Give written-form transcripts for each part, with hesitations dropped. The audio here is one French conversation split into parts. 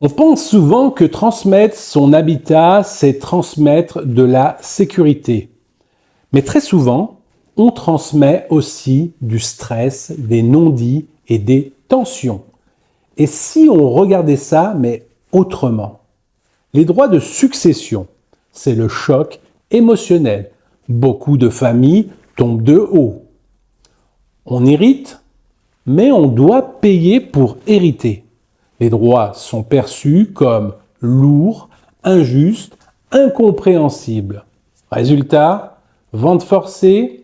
On pense souvent que transmettre son habitat, c'est transmettre de la sécurité. Mais très souvent, on transmet aussi du stress, des non-dits et des tensions. Et si on regardait ça, mais autrement? Les droits de succession, c'est le choc émotionnel. Beaucoup de familles tombent de haut. On hérite, mais on doit payer pour hériter. Les droits sont perçus comme lourds, injustes, incompréhensibles. Résultat, vente forcée,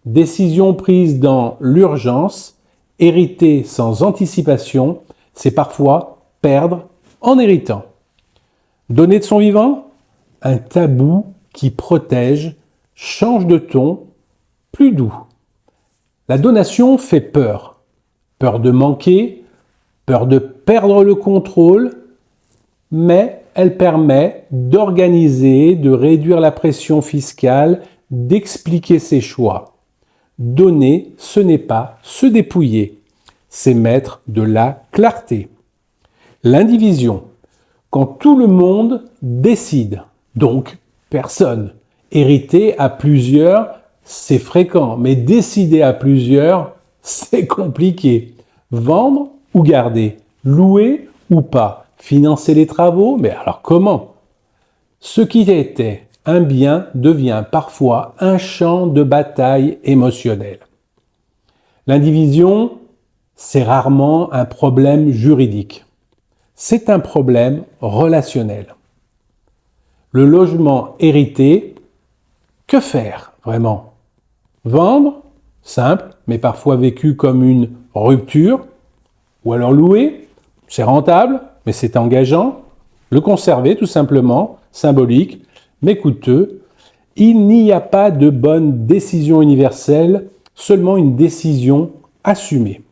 décision prise dans l'urgence, hériter sans anticipation, c'est parfois perdre en héritant. Donner de son vivant, un tabou qui protège, change de ton, plus doux. La donation fait peur. Peur de manquer, peur de perdre le contrôle, mais elle permet d'organiser, de réduire la pression fiscale, d'expliquer ses choix. Donner, ce n'est pas se dépouiller, c'est mettre de la clarté. L'indivision, quand tout le monde décide, donc personne. Hériter à plusieurs, c'est fréquent, mais décider à plusieurs, c'est compliqué. Vendre ou garder, louer ou pas, financer les travaux, mais alors comment? Ce qui était un bien devient parfois un champ de bataille émotionnelle. L'indivision, c'est rarement un problème juridique. C'est un problème relationnel. Le logement hérité, que faire vraiment? Vendre, simple, mais parfois vécu comme une rupture, ou alors louer, c'est rentable, mais c'est engageant. Le conserver, tout simplement, symbolique, mais coûteux. Il n'y a pas de bonne décision universelle, seulement une décision assumée.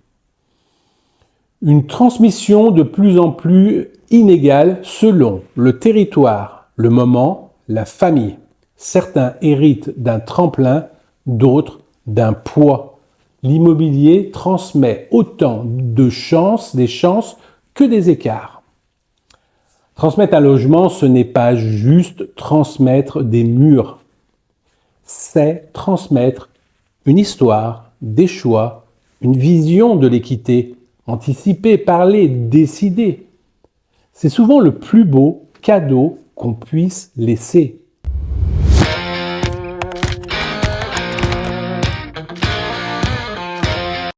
Une transmission de plus en plus inégale selon le territoire, le moment, la famille. Certains héritent d'un tremplin, d'autres d'un poids. L'immobilier transmet autant des chances que des écarts. Transmettre un logement, ce n'est pas juste transmettre des murs. C'est transmettre une histoire, des choix, une vision de l'équité, anticiper, parler, décider. C'est souvent le plus beau cadeau qu'on puisse laisser.